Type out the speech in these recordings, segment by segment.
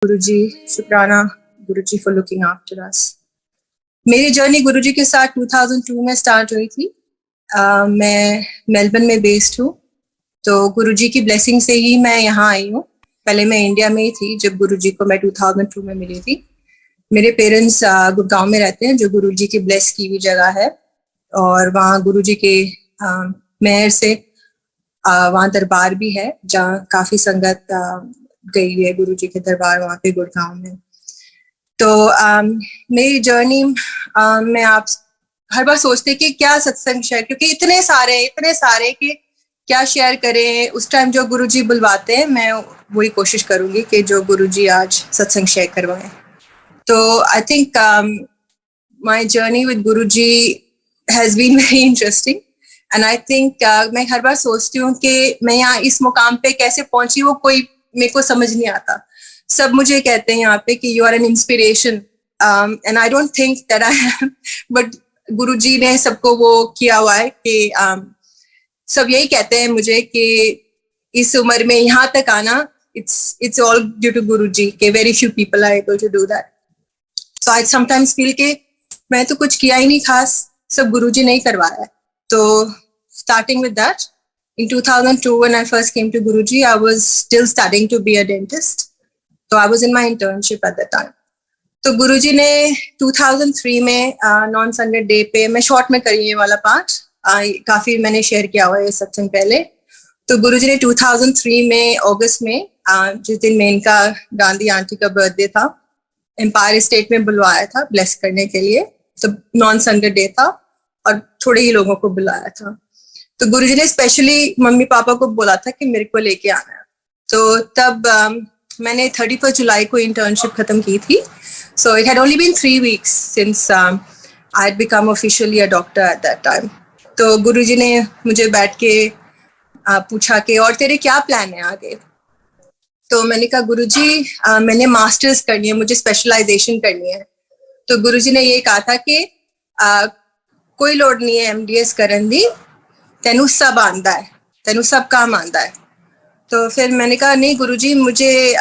गुरुजी, शुक्राना गुरुजी for looking after us. मेरी journey गुरुजी के साथ 2002 में स्टार्ट हुई थी। मैं मेलबर्न में बेस्ड हूँ, तो गुरुजी की ब्लेसिंग से ही मैं यहाँ आई हूँ। पहले मैं इंडिया में ही थी जब गुरुजी को मैं 2002 में मिली थी। मेरे पेरेंट्स गुड़गांव में रहते हैं, जो गुरुजी की ब्लेस की हुई जगह है, और वहाँ गुरुजी के मेहर से वहाँ दरबार भी है जहाँ काफी संगत गई हुई है गुरुजी के दरबार वहाँ पे गुड़गांव में। तो मेरी जर्नी में आप हर बार सोचते कि क्या सत्संग शेयर, क्योंकि इतने सारे कि क्या शेयर करें। उस टाइम जो गुरुजी बुलवाते हैं मैं वही कोशिश करूंगी कि जो गुरुजी आज सत्संग शेयर करवाएं। तो I think my journey with Guruji has been very interesting, and I think मैं हर बार सोचती हूँ कि मैं यहाँ इस मुकाम पे कैसे पहुंची, वो कोई मेरे को समझ नहीं आता। सब मुझे कहते हैं यहाँ पे कि you are an inspiration, and I don't think that I am, but Guruji ने सबको वो किया हुआ है कि सब यही कहते हैं मुझे कि इस उम्र में यहाँ तक आना, it's all due to गुरुजी, कि very few people are able to do that. So I sometimes feel कि मैं तो कुछ किया ही नहीं खास, सब गुरुजी ने ही करवाया है। तो starting with that, in 2002 when I first came to Guruji, I was still studying to be a dentist. So I was in my internship at that time. तो गुरुजी ने 2003 में नॉन संडे डे पे, मैं शॉर्ट में करी ये वाला part, काफी मैंने शेयर किया हुआ है सत्संग पहले। तो गुरुजी ने 2003 में अगस्त में, जिस दिन मेनका गांधी आंटी का बर्थडे था, एम्पायर स्टेट में बुलवाया था ब्लेस करने के लिए। तो नॉन संडे डे था और थोड़े ही लोगों को बुलाया था। तो गुरुजी ने स्पेशली मम्मी पापा को बोला था कि मेरे को लेके आना है। तो तब मैंने 31 जुलाई को इंटर्नशिप खत्म की थी। So it had only been 3 weeks since I had become officially a doctor at that time. तो गुरुजी ने मुझे बैठ के पूछा कि और तेरे क्या प्लान है आगे। तो मैंने कहा गुरुजी मैंने मास्टर्स करनी है, मुझे स्पेशलाइजेशन करनी है। तो गुरुजी ने ये कहा था कि कोई लोड नहीं है एमडीएस करन दी, तेनू सब आंदा है, तेनू सब काम आंदा है। तो फिर मैंने कहा नहीं गुरुजी, मुझे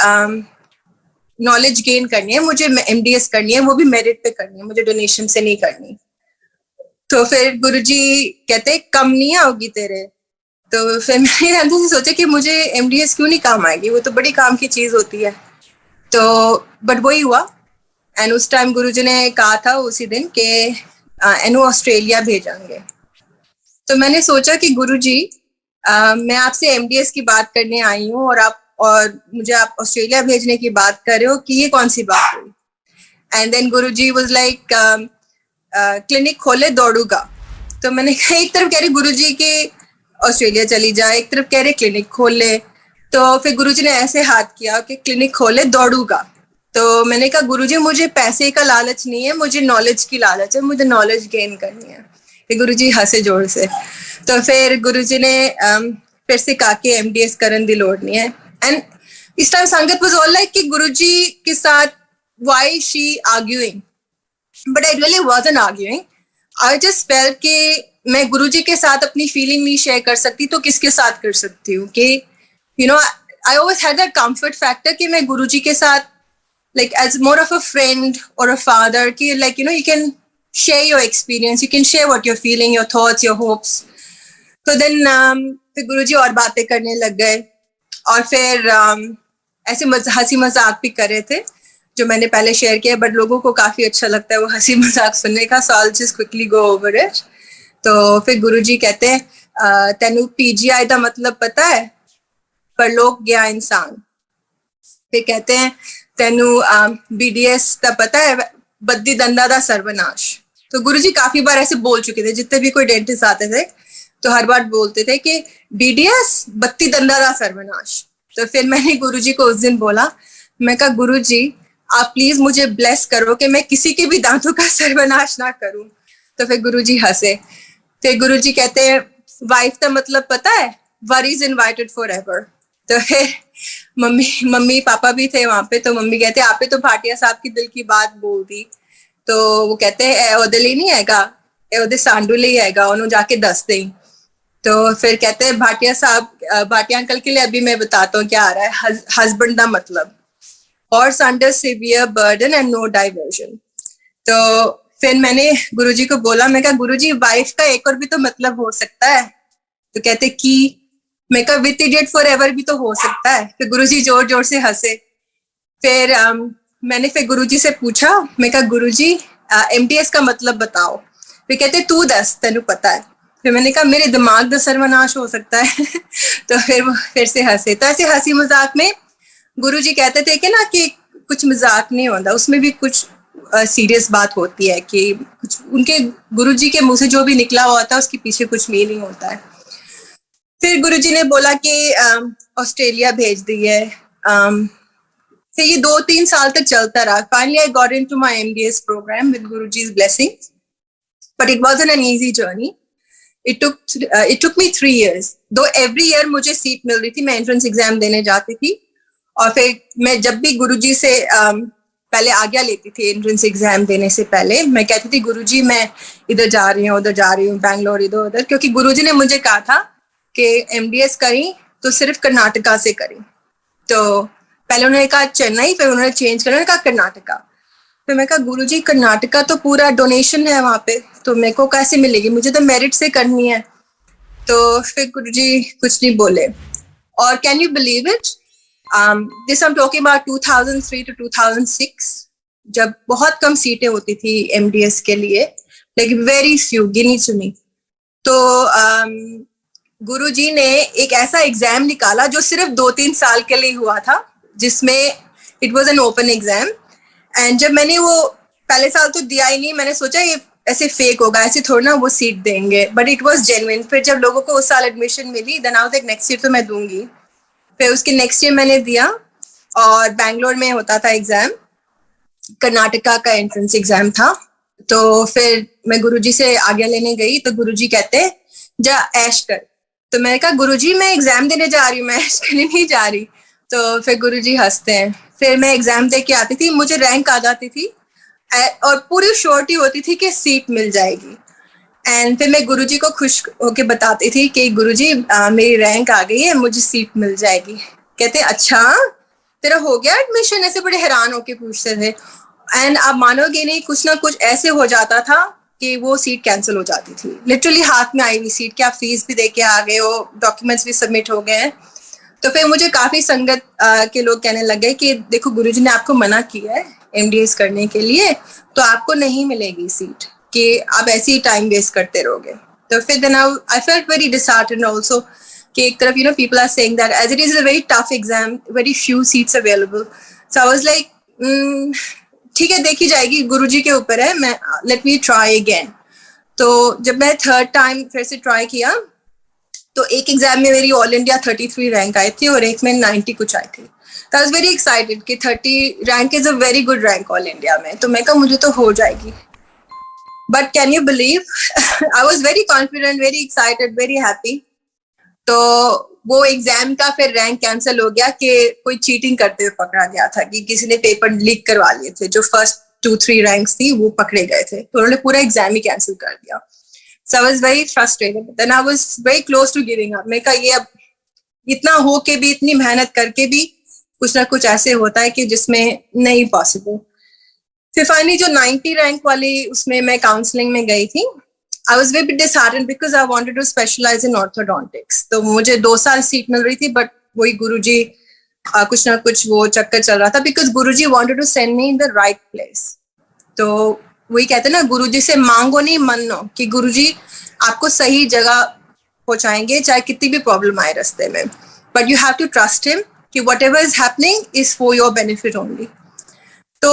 नॉलेज गेन करनी है, मुझे एमडीएस करनी है, वो भी मेरिट पे करनी है, मुझे डोनेशन से नहीं करनी। तो फिर गुरुजी कहते कम नहीं आओगी तेरे। तो फिर मैंने अंदर से सोचा कि मुझे एमडीएस क्यों नहीं काम आएगी, वो तो बड़ी काम की चीज होती है। तो बट वही हुआ, एंड उस टाइम गुरुजी ने कहा था उसी दिन कि एनू ऑस्ट्रेलिया भेजेंगे। तो मैंने सोचा कि गुरुजी मैं आपसे एमडीएस की बात करने आई हूँ और मुझे आप ऑस्ट्रेलिया भेजने की बात कर रहे हो, कि ये कौन सी बात हुई। And then Guruji was like clinic खोले दौड़ूगा। तो मैंने कहा, एक तरफ कह रही गुरुजी कि ऑस्ट्रेलिया चली जाए, एक तरफ कह रहे क्लिनिक खोल ले। तो फिर गुरुजी ने ऐसे हाथ किया कि क्लिनिक खोले दौड़ूगा। तो मैंने कहा गुरुजी मुझे पैसे का लालच नहीं है, मुझे नॉलेज की लालच है, मुझे नॉलेज गेन करनी है। फिर गुरुजी हंसे जोर से। तो फिर गुरुजी ने फिर से कहा कि एमडीएस करन दी लोड नहीं है। एंड इस टाइम संगत वाज ऑल लाइक कि गुरुजी के साथ why she arguing, but I really wasn't arguing. I just felt कि मैं गुरुजी के साथ अपनी फीलिंग नहीं शेयर कर सकती तो किसके साथ कर सकती हूँ। कि you know I always had that comfort factor कि मैं गुरुजी के साथ like as more of a friend or a father, कि like you know you can share your experience, you can share what you're feeling, your thoughts, your hopes. तो then फिर गुरुजी और बातें करने लग गए, और फिर ऐसे हंसी मजाक भी कर रहे थे जो मैंने पहले शेयर किया, बट लोगों को काफी अच्छा लगता है वो हंसी मजाक सुनने का। So I'll just quickly go over it. तो फिर गुरुजी कहते हैं तेनू पीजीआई का मतलब पता है, परलोक गया इंसान। फिर कहते हैं तेनू बीडीएस का पता है, बद्दी दंदा दा सर्वनाश। तो गुरुजी काफी बार ऐसे बोल चुके थे, जितने भी कोई डेंटिस्ट आते थे तो हर बार बोलते थे कि बीडीएस बत्ती दंदा दा सर्वनाश। तो फिर मैंने गुरुजी को उस दिन बोला, मैं कहा गुरुजी आप प्लीज मुझे ब्लेस करो कि मैं किसी के भी दांतों का सर्वनाश ना करूं। तो फिर गुरुजी हंसे। फिर गुरुजी कहते हैं वाइफ का मतलब पता है, वरीज इनवाइटेड फॉर एवर। तो फिर मम्मी पापा भी थे वहां पे। तो मम्मी कहते आपने तो भाटिया साहब की दिल की बात बोल दी। तो वो कहते हैं ओदे लिए नहीं आएगा, ओदे सांडू ले आएगा, उन्होंने जाके दस दें। तो फिर कहते हैं भाटिया साहब, भाटिया अंकल के लिए अभी मैं बताता हूँ क्या आ रहा है हस्बैंड का मतलब। Horse under severe burden and no diversion. तो फिर मैंने गुरुजी को बोला, मैं कहा गुरुजी वाइफ का एक और भी तो मतलब हो सकता है। तो कहते कि मैं कहा विथ इडियट फॉर एवर भी तो हो सकता है। फिर गुरुजी जोर जोर से हंसे। फिर मैंने फिर गुरुजी से पूछा, मैं कहा गुरुजी MDS का मतलब बताओ। फिर कहते तू दस, तेनू पता है। फिर मैंने कहा मेरे दिमाग का सर्वनाश हो सकता है। तो फिर वो फिर से हंसे। तो ऐसे हंसी मजाक में गुरुजी कहते थे कि ना कि कुछ मजाक नहीं होता, उसमें भी कुछ सीरियस बात होती है, कि कुछ उनके गुरुजी के मुंह से जो भी निकला हुआ होता है उसके पीछे कुछ मीनिंग होता है। फिर गुरुजी ने बोला कि ऑस्ट्रेलिया भेज दी है। फिर ये 2-3 साल तक चलता रहा। Finally I got into my MDS program with Guruji's blessing, but it wasn't an easy journey. It took me 3 years. Though every year मुझे सीट मिल रही थी, मैं एंट्रेंस एग्जाम देने जाती थी। और फिर मैं जब भी गुरुजी से पहले आज्ञा लेती थी एंट्रेंस एग्जाम देने से पहले, मैं कहती थी गुरुजी मैं इधर जा रही हूँ, उधर जा रही हूँ, बैंगलोर इधर उधर, क्योंकि गुरुजी ने मुझे कहा था कि MDS करी तो सिर्फ कर्नाटका से करी। तो पहले उन्होंने कहा चेन्नई, फिर उन्होंने चेंज कर कहा कर्नाटका। फिर मैं कहा गुरुजी कर्नाटका तो पूरा डोनेशन है वहां पे, तो मेरे को कैसे मिलेगी, मुझे तो मेरिट से करनी है। तो फिर गुरुजी कुछ नहीं बोले। और can you believe it, this I am talking about 2003 to 2006, जब बहुत कम सीटें होती थी MDS के लिए, लेकिन वेरी फ्यू, गिनी चुनी। तो गुरुजी ने एक ऐसा एग्जाम निकाला जो सिर्फ 2-3 साल के लिए हुआ था, जिसमें it was an open exam. And जब मैंने वो पहले साल तो दिया ही नहीं, मैंने सोचा ये ऐसे फेक होगा, ऐसे थोड़ा ना वो सीट देंगे, बट इट वाज जेन्युइन। फिर जब लोगों को उस साल एडमिशन मिली, then I was like next year तो मैं दूंगी। फिर उसके नेक्स्ट ईयर मैंने दिया, और बैंगलोर में होता था एग्जाम, कर्नाटका का एंट्रेंस एग्जाम था। तो फिर मैं गुरुजी से आज्ञा लेने गई, तो गुरुजी कहते जा ऐश कर। तो मैंने कहा गुरुजी मैं एग्जाम देने जा रही हूँ, मैं ऐश करने नहीं जा रही। तो फिर गुरुजी हंसते हैं। फिर मैं एग्जाम दे के आती थी, मुझे रैंक आ जाती थी, और पूरी श्योरिटी होती थी कि सीट मिल जाएगी। एंड फिर मैं गुरुजी को खुश होके बताती थी कि गुरुजी मेरी रैंक आ गई है, मुझे सीट मिल जाएगी। कहते अच्छा तेरा हो गया एडमिशन, ऐसे बड़े हैरान होके पूछते थे। एंड आप मानोगे नहीं, कुछ ना कुछ ऐसे हो जाता था कि वो सीट कैंसिल हो जाती थी, लिटरली हाथ में आई हुई सीट कि आप फीस भी दे के आ गए हो, डॉक्यूमेंट्स भी सबमिट हो गए हैं। तो फिर मुझे काफी संगत के लोग कहने लगे कि देखो गुरुजी ने आपको मना किया है MDS करने के लिए, तो आपको नहीं मिलेगी सीट, कि आप ऐसे ही टाइम वेस्ट करते रहोगे। तो फिर then I felt very disheartened also, कि एक तरफ people are saying that as it is a very tough exam, very few seats available. So I was like ठीक है देखी जाएगी, गुरुजी के ऊपर है, मैं लेट मी ट्राई अगेन। तो जब मैं थर्ड टाइम फिर से ट्राई किया, तो एक एग्जाम में मेरी ऑल इंडिया 33 रैंक आई थी, और एक में 90 कुछ आई थी। तो आई वाज वेरी एक्साइटेड कि 30 rank is a very good rank all India में, तो मैं कहा मुझे तो हो जाएगी। But can you believe, I was very confident, very excited, very happy. तो वो एग्जाम का फिर रैंक कैंसिल हो गया, कि कोई चीटिंग करते हुए पकड़ा गया था, कि किसी ने पेपर लीक करवा लिए थे, जो फर्स्ट 2-3 रैंक्स थी वो पकड़े गए थे, तो उन्होंने पूरा एग्जाम ही कैंसिल कर दिया। So I was very frustrated. Then I was very close to giving up. मैं कहा ये अब इतना हो के भी, इतनी मेहनत करके भी कुछ ना कुछ ऐसे होता है कि जिसमें नहीं पॉसिबल। फिर फाइनली जो 90 रैंक वाली, उसमें मैं काउंसलिंग में गई थी। I was very disheartened because I wanted to specialize in orthodontics. तो मुझे 2 साल सीट मिल रही थी, बट वही गुरुजी कुछ ना कुछ वो चक्कर चल रहा था, because Guruji wanted to send me in the right place. तो वही कहते हैं ना, गुरुजी से मांगो नहीं मनो, कि गुरुजी आपको सही जगह पहुंचाएंगे चाहे कितनी भी प्रॉब्लम आए रास्ते में, but you have to trust him कि whatever is happening is for your benefit only. तो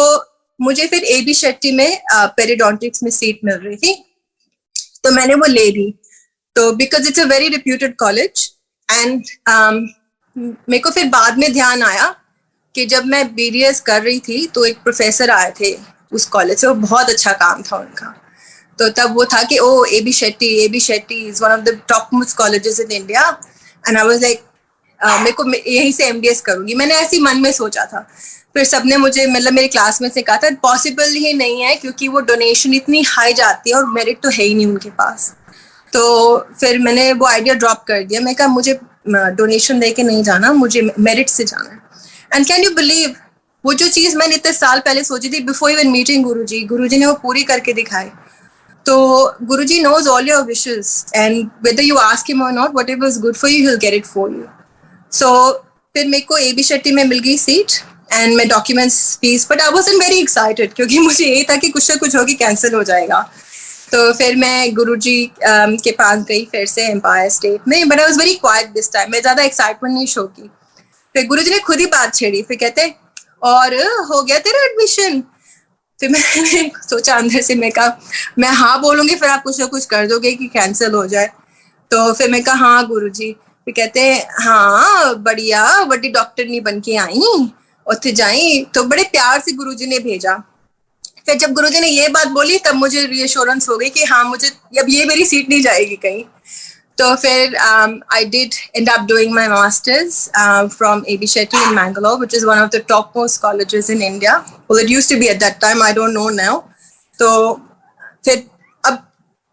मुझे फिर AB शेट्टी में पेरिडोंटिक्स में सीट मिल रही थी, तो मैंने वो ले ली। तो because it's a very reputed college, and मेरे को फिर बाद में ध्यान आया कि जब मैं BDS कर रही थी, तो एक प्रोफेसर आए थे उस कॉलेज से, वो बहुत अच्छा काम था उनका। तो तब वो था कि ओ AB Shetty is one of the top most colleges in India, and I was like मेरे को यहीं से MDS करूंगी, मैंने ऐसे मन में सोचा था। फिर सबने मुझे, मतलब मेरी क्लास में से कहा था पॉसिबल ही नहीं है, क्योंकि वो डोनेशन इतनी हाई जाती है और मेरिट तो है ही नहीं उनके पास। तो फिर मैंने वो आइडिया ड्रॉप कर दिया। मैं कहा मुझे डोनेशन दे के नहीं जाना, मुझे मेरिट से जाना है। एंड कैन यू बिलीव, वो जो चीज मैंने इतने साल पहले सोची थी बिफोर इवन मीटिंग गुरुजी ने वो पूरी करके दिखाई. तो गुरुजी knows all your wishes and whether you ask him or not, whatever is good for you, he'll get it for you. So फिर मेरे को AB शेट्टी में मिल गई सीट एंड मैं documents fees, but I wasn't very excited क्योंकि मुझे यही था कि कुछ ना कुछ होगी कैंसिल हो जाएगा. तो फिर मैं गुरुजी के पास गई फिर से एम्पायर स्टेट में, but I was very quite this time. मैं ज़्यादा एक्साइटमेंट नहीं शो की. फिर गुरुजी ने खुद ही बात छेड़ी. फिर कहते और हो गया तेरा एडमिशन. फिर मैंने सोचा अंदर से, मैं कहा मैं हाँ बोलूंगी फिर आप कुछ ना कुछ कर दोगे कि कैंसिल हो जाए. तो फिर मैं कहा हाँ गुरुजी. फिर कहते हाँ बढ़िया, बड़ी डॉक्टर नहीं बन के आई उत्थे जाई. तो बड़े प्यार से गुरुजी ने भेजा. फिर जब गुरुजी ने ये बात बोली तब मुझे रीअश्योरेंस हो गई कि हाँ मुझे अब ये मेरी सीट नहीं जाएगी कहीं. तो फिर I did end up doing my masters from AB Shetty in Mangalore, which is one of the topmost colleges in India. Well, it used to be at that time. I don't know now. तो फिर अब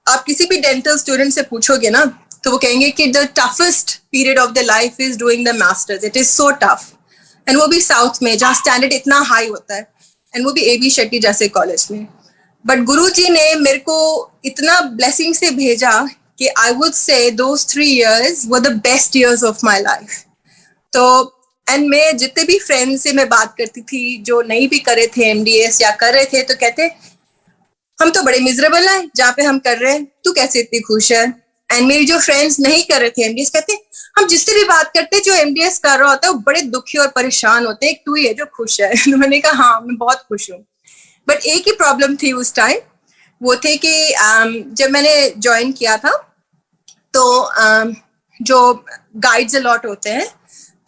आप किसी भी dental student से पूछोगे ना तो वो कहेंगे कि the toughest period of their life is doing the masters. It is so tough. And वो भी साउथ में जहाँ स्टैंडर्ड इतना हाई होता है, एंड वो भी AB शेट्टी जैसे कॉलेज में. बट गुरुजी ने मेरे को इतना ब्लेसिंग से भेजा कि I would say those 3 years were the best years of my life. तो एंड मैं जितने भी फ्रेंड्स से मैं बात करती थी जो नहीं भी कर रहे थे MDS या कर रहे थे, तो कहते हम तो बड़े मिजरेबल हैं जहाँ पे हम कर रहे हैं, तू कैसे इतनी खुश है. एंड मेरी जो फ्रेंड्स नहीं कर रहे थे MDS कहते हम जिससे भी बात करते जो MDS कर रहा होता है वो बड़े दुखी और परेशान होते हैं, एक तू ही है जो खुश है. तो मैंने कहा हाँ मैं बहुत खुश हूँ. बट एक ही प्रॉब्लम थी उस टाइम, वो थे कि जब मैंने ज्वाइन किया था तो जो गाइड्स अलॉट होते हैं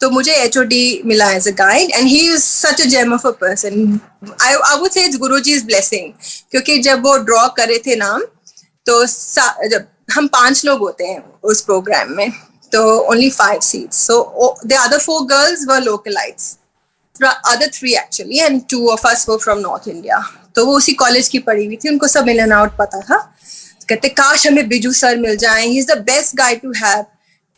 तो मुझे HOD मिला as a guide and he is such a gem of a person. I would say it's Guruji's blessing, क्योंकि जब वो ड्रॉ करे थे नाम तो जब हम 5 लोग होते हैं उस प्रोग्राम में तो only 5 seats. So the other 4 girls were localites. The other 3 actually, and 2 of us were from North India. तो वो उसी कॉलेज की पढ़ी हुई थी, उनको सब इन एंड आउट पता था. कहते काश हमें बिजू सर मिल जाएं, he is the best guy to have.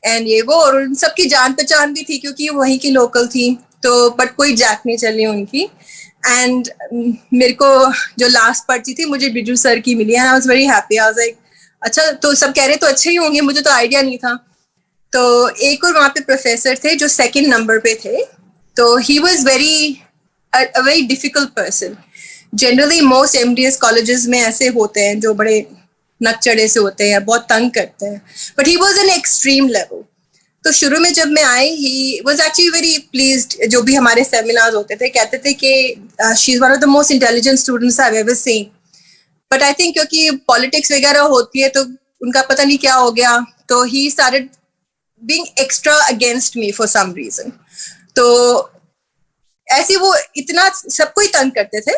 And ये वो, और उन सबकी जान पहचान भी थी क्योंकि वो वहीं की लोकल थी. तो बट कोई जैक नहीं चली उनकी. एंड मेरे को जो लास्ट पर्ची थी मुझे बिजू सर की मिली. I was very happy. I was like अच्छा, तो सब कह रहे तो अच्छे ही होंगे, मुझे तो आइडिया नहीं था. तो एक और वहाँ पे प्रोफेसर थे जो 2nd नंबर पे थे. तो he was very difficult person. Generally most MDS colleges में ऐसे होते हैं जो बड़े नकचड़े से होते हैं, बहुत तंग करते हैं. But he was an extreme level. तो शुरू में जब मैं I he was actually very pleased. जो भी हमारे सेमिनार्स होते थे कहते थे कि she is one of the most intelligent students I have ever seen. But I think क्योंकि पॉलिटिक्स वगैरह होती है तो उनका पता नहीं क्या हो गया, तो he started being extra against me for some reason. तो ऐसे वो इतना सबको ही तंग करते थे.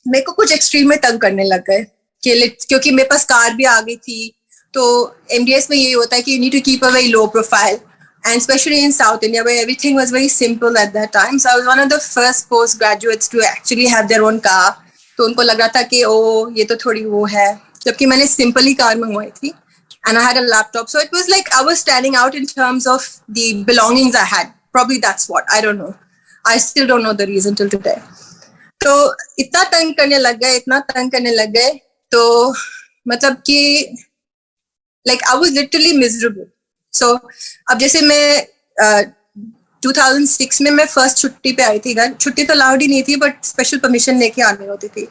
मेरे को कुछ एक्सट्रीम में तंग करने लग गए क्योंकि मेरे पास कार भी आ गई थी. तो MDS में ये होता है कि you need to keep a very low profile, and specially in South India where everything was very simple at that time. So I was one of the first post graduates to actually have their own car. तो उनको लग रहा था कि ओ ये तो थोड़ी वो है, जबकि मैंने सिंपल ही कार मंगवाई थी. And I had a laptop. So it was like I was standing out in terms of the belongings I had. Probably that's what. I don't know. I still don't know the reason till today. तो इतना तंग करने लग गए तो मतलब कि like I was literally miserable. So अब जैसे मैं 2006 में मैं फर्स्ट छुट्टी पे आई थी घर. छुट्टी तो अलाउड ही नहीं थी बट स्पेशल परमिशन लेके आनी होती थी.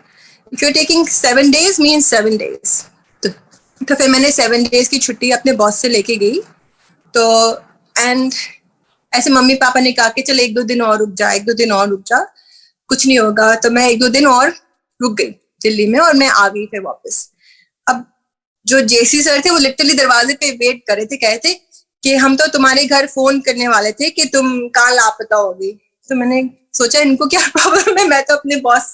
If you're taking 7 days means 7 days. तो फिर मैंने 7 days की छुट्टी अपने बॉस से लेके गई. तो एंड ऐसे मम्मी पापा ने कहा कि चल 1-2 दिन और रुक जा, कुछ नहीं होगा. तो मैं 1-2 दिन और रुक गई दिल्ली में और मैं आ गई फिर वापस. अब जो JC सर थे वो लिटरली दरवाजे पे वेट कर रहे थे, कहे थे कि हम तो तुम्हारे घर फोन करने वाले थे कि तुम कहाँ लापता होगी. तो मैंने सोचा इनको क्या प्रॉब्लम है, मैं तो अपने बॉस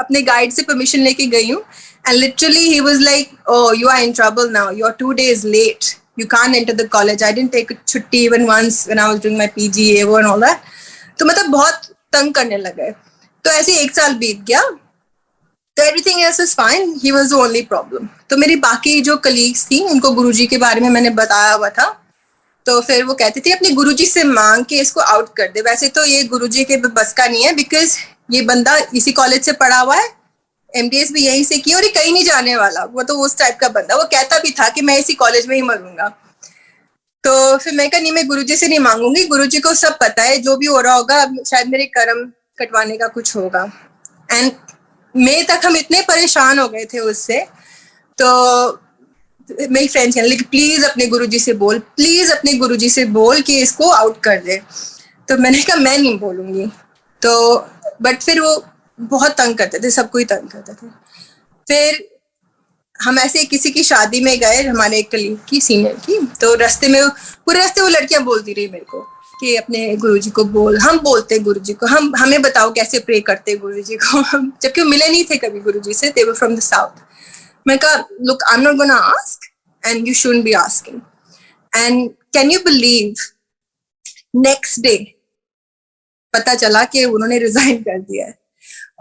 अपने गाइड से परमिशन लेके गई हूँ. And literally he was like, oh, you are in trouble now. You're 2 days late. You can't enter the college. I didn't take a छुट्टी even once when I was doing my PG, AO and all that. तो मतलब बहुत तंग करने लगे. तो ऐसे 1 साल बीत गया. तो everything else is fine. He was the only problem. तो मेरी बाकी जो colleagues थी उनको गुरुजी के बारे में मैंने बताया हुआ था. तो फिर वो कहते थे अपने गुरुजी से मांग के इसको आउट कर दे. वैसे तो ये गुरुजी के बस का नहीं है, बिकॉज ये बंदा इसी कॉलेज से पढ़ा हुआ है, MDS भी यहीं से की और ये कहीं नहीं जाने वाला। वो तो उस टाइप का बंदा, वो कहता भी था कि मैं इसी कॉलेज में ही मरूंगा। तो फिर मैं कहा नहीं, मैं गुरुजी से नहीं मांगूंगी, गुरुजी को सब पता है, जो भी हो रहा होगा शायद मेरे कर्म कटवाने का कुछ होगा। एंड मई तक हम इतने परेशान हो गए थे उससे, तो मेरी फ्रेंड्स कहने लगी प्लीज अपने गुरुजी से बोल, प्लीज अपने गुरुजी से बोल कि इसको आउट कर दे। तो मैंने कहा मैं नहीं बोलूंगी। तो बट फिर वो बहुत तंग करते थे, सबको ही तंग करते थे। फिर हम ऐसे किसी की शादी में गए, हमारे एक कलीग की, सीनियर की, तो रास्ते में पूरे रास्ते वो लड़कियां बोलती रही मेरे को कि अपने गुरुजी को बोल, हम बोलते गुरुजी को, हमें बताओ कैसे प्रे करते गुरुजी को, जबकि वो मिले नहीं थे कभी गुरुजी से, दे वर फ्रॉम द साउथ। मैं कहा look, I am not gonna ask and you shouldn't be asking. And can you believe, next day पता चला कि उन्होंने रिजाइन कर दिया है।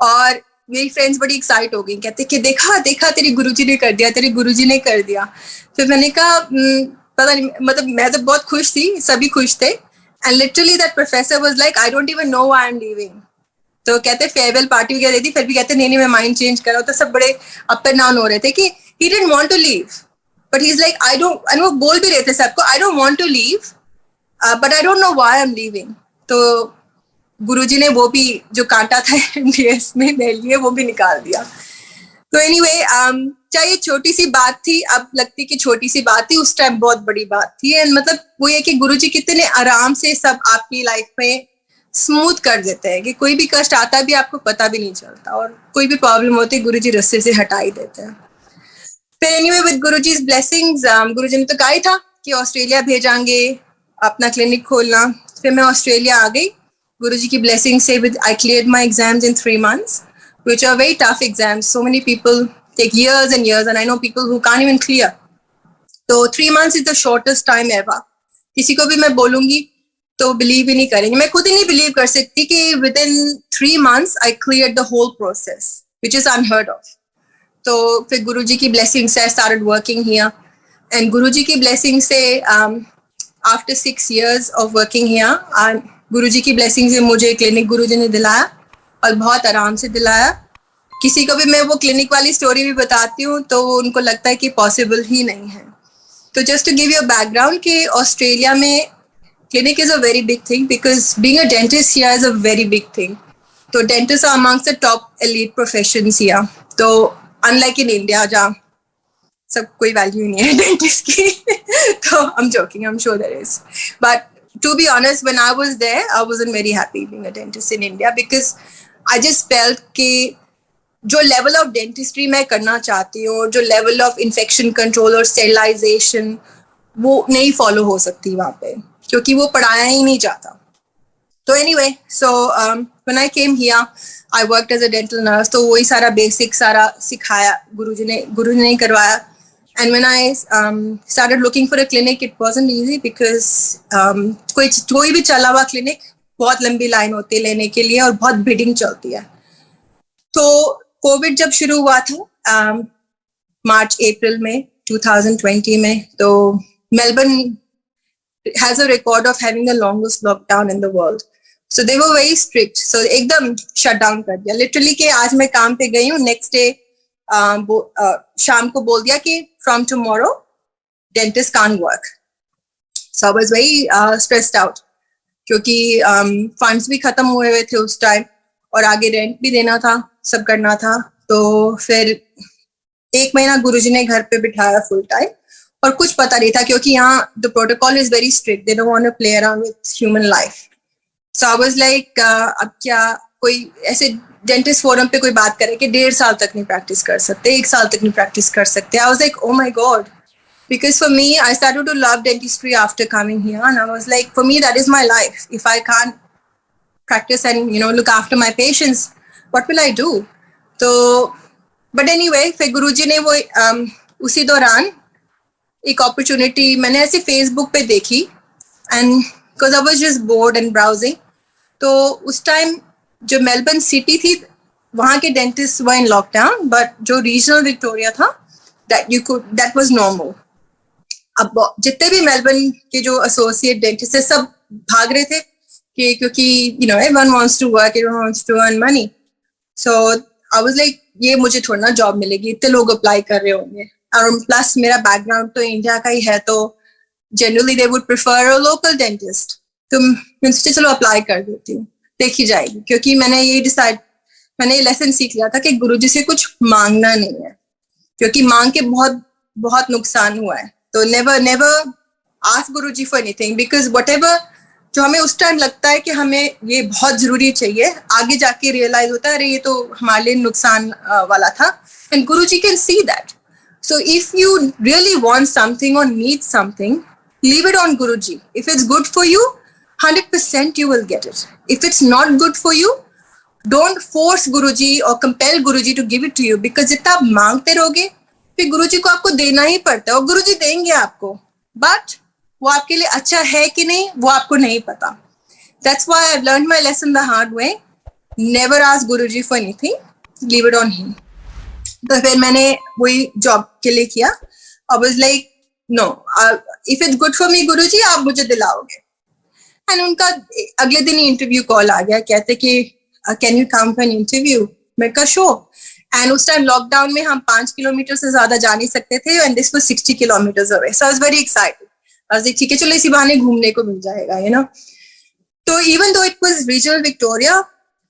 और मेरी फ्रेंड्स बड़ी एक्साइट हो गई, कहते कि देखा देखा तेरे गुरुजी ने कर दिया, तेरे गुरुजी ने कर दिया। फिर मैंने कहा पता नहीं, मतलब मैं तो बहुत खुश थी, सभी खुश थे। And literally that professor was like I don't even know why I am leaving. तो कहते फेयरवेल पार्टी वगैरह दी, फिर भी कहते नहीं नहीं मैं माइंड चेंज कर रहा हूँ। तो सब बड़े अप एंड डाउन हो रहे थे कि he didn't want to leave, but he is like I don't, and वो बोल भी रहे थे सबको I don't want to leave but I don't know why I am leaving. तो गुरुजी ने वो भी जो कांटा था MDS में मेरे लिए, वो भी निकाल दिया। तो एनीवे चाहे छोटी सी बात थी, अब लगती कि छोटी सी बात थी, उस टाइम बहुत बड़ी बात थी। एंड मतलब वो ये कि गुरुजी कितने आराम से सब आपकी लाइफ में स्मूथ कर देते हैं कि कोई भी कष्ट आता भी आपको पता भी नहीं चलता, और कोई भी प्रॉब्लम होती है गुरुजी रास्ते से हटा ही देते हैं। फिर एनीवे विद गुरुजी's ब्लेसिंग्स, गुरुजी ने तो कहा ही था कि ऑस्ट्रेलिया भेजांगे अपना क्लिनिक खोलना। फिर मैं ऑस्ट्रेलिया आ गई गुरुजी की ब्लेसिंग से। With I cleared my exams in 3 months, which are very tough exams. So many people take years and years, and I know people who can't even clear. So 3 months is the shortest time ever. किसी को भी मैं बोलूंगी तो believe ही नहीं करेंगे, मैं खुद ही नहीं बिलीव कर सकती कि with in 3 months I cleared the whole process, which is unheard of. तो फिर गुरुजी की ब्लेसिंग से I started working here, and गुरुजी की ब्लेसिंग से after 6 years of working here, गुरुजी की ब्लेसिंग से मुझे क्लिनिक गुरुजी ने दिलाया, और बहुत आराम से दिलाया। किसी को भी मैं वो क्लिनिक वाली स्टोरी भी बताती हूँ तो उनको लगता है कि पॉसिबल ही नहीं है। तो just to give you background कि ऑस्ट्रेलिया में clinic is a very big thing, because being a dentist here is a very big thing. तो dentist are amongst the top elite professions here. तो unlike in India जहाँ सब कोई value नहीं है dentist की तो I'm joking, I'm sure there is, but to be honest, when I was there, I wasn't very happy being a dentist in India, because I just felt कि जो level of dentistry मैं करना चाहती हूँ, जो level of infection control और sterilisation, वो नहीं फॉलो हो सकती वहाँ पे, क्योंकि वो पढ़ाया ही नहीं जाता। तो anyway, so when I came here I worked as a dental nurse. तो वही सारा बेसिक सारा सिखाया गुरुजी ने करवाया। And when I started looking for a clinic, it wasn't easy because कोई भी चला हुआ क्लिनिक बहुत लंबी लाइन होती है लेने के लिए, और बहुत बिडिंग चलती है। तो कोविड जब शुरू हुआ था मार्च अप्रैल में 2020 में, तो Melbourne has a record of having the longest lockdown in the world. So they were very strict. So एकदम shut down कर दिया लिटरली कि आज मैं काम पे गई हूँ, नेक्स्ट डे शाम को बोल दिया कि from tomorrow dentist can't work. So I was very stressed out, क्योंकि फंड्स भी खत्म हुए हुए थे उस टाइम, और आगे रेंट भी देना था, सब करना था। तो फिर 1 महीना गुरुजी ने घर पे बिठाया फुल टाइम, और कुछ पता नहीं था क्योंकि यहाँ the protocol is very strict, they don't want to play around with human life. So I was like अब क्या, कोई ऐसे डेंटिस्ट फोरम पे कोई बात करे कि 1.5 साल तक नहीं प्रैक्टिस कर सकते, 1 साल तक नहीं प्रैक्टिस कर सकते। आई was like oh my God, because for me I started to love dentistry after coming here, and I was like, for me that is my life. If I can't practice and look after my patients, what will I do? तो but anyway, फिर गुरुजी ने वो उसी दौरान एक opportunity मैंने ऐसे Facebook पे देखी, and because I was just board and browsing. तो उस टाइम जो मेलबर्न सिटी थी वहाँ के dentist were in lockdown, but जो रीजनल विक्टोरिया था that was normal. अब जितने भी मेलबर्न के जो एसोसिएट डेंटिस्ट है सब भाग रहे थे कि क्योंकि everyone wants to work, everyone wants to earn money. So I was like, ये मुझे थोड़ा ना जॉब मिलेगी, इतने लोग अप्लाई कर रहे होंगे, और प्लस मेरा बैकग्राउंड तो इंडिया का ही है, तो generally they would prefer a local dentist. तो मैं सोचा चलो अप्लाई कर देती हूँ, देखी जाएगी. क्योंकि मैंने ये लेसन सीख लिया था कि गुरुजी से कुछ मांगना नहीं है, क्योंकि मांग के बहुत बहुत नुकसान हुआ है. तो never ask Guruji for anything, because whatever जो हमें उस टाइम लगता है कि हमें ये बहुत जरूरी चाहिए, आगे जाके रियलाइज होता है अरे ये तो हमारे लिए नुकसान वाला था. And Guruji can see that. So if you really want something or need something, leave it on Guruji. If it's good for you, 100% you will get it. If it's not good for you, don't force Guruji or compel Guruji to give it to you, because जितना आप मांगते रहोगे फिर गुरुजी को आपको देना ही पड़ता है, और गुरुजी देंगे आपको, but वो आपके लिए अच्छा है कि नहीं वो आपको नहीं पता. That's why I've learned my lesson the hard way. Never ask Guruji for anything. Leave it on him. तो फिर मैंने वही जॉब के लिए किया. I was like, no, if it's good for me, गुरुजी आप मुझे दिलाओगे. एंड उनका अगले दिन ही इंटरव्यू कॉल आ गया, कहते कि can you come for an interview. मैं कहा शो. एंड उस टाइम लॉकडाउन में हम 5 किलोमीटर से ज्यादा जा नहीं सकते थे, and this was 60 kilometres away. So I was very excited. I was like ठीक है चलो इसी बहाने घूमने को मिल जाएगा. तो even though it was regional Victoria,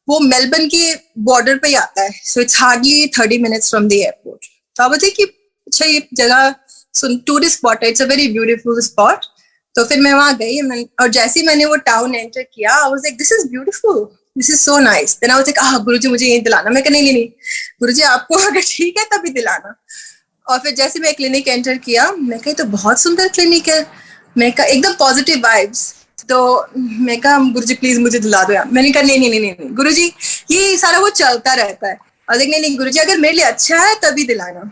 वो मेलबर्न के बॉर्डर पे ही आता है, so it's hardly 30 minutes from the airport. तो अब कि अच्छा ये जगह टूरिस्ट स्पॉट है, it's a very beautiful spot. तो फिर मैं वहां गई, और जैसे ही मैंने वो टाउन एंटर किया, I was like this is beautiful, this is so nice. Then I was like Guruji मुझे यही दिलाना. मैं कहा नहीं गुरुजी आपको अगर ठीक है तभी दिलाना. और फिर जैसे मैं क्लिनिक एंटर किया, मैं कहा तो बहुत सुंदर क्लिनिक है, मैं कहा एकदम पॉजिटिव वाइब्स. तो मैं कहा गुरुजी प्लीज मुझे दिला दो यार. मैंने कहा नहीं गुरुजी ये सारा वो चलता रहता है. और नहीं गुरुजी अगर मेरे लिए अच्छा है तभी दिलाना.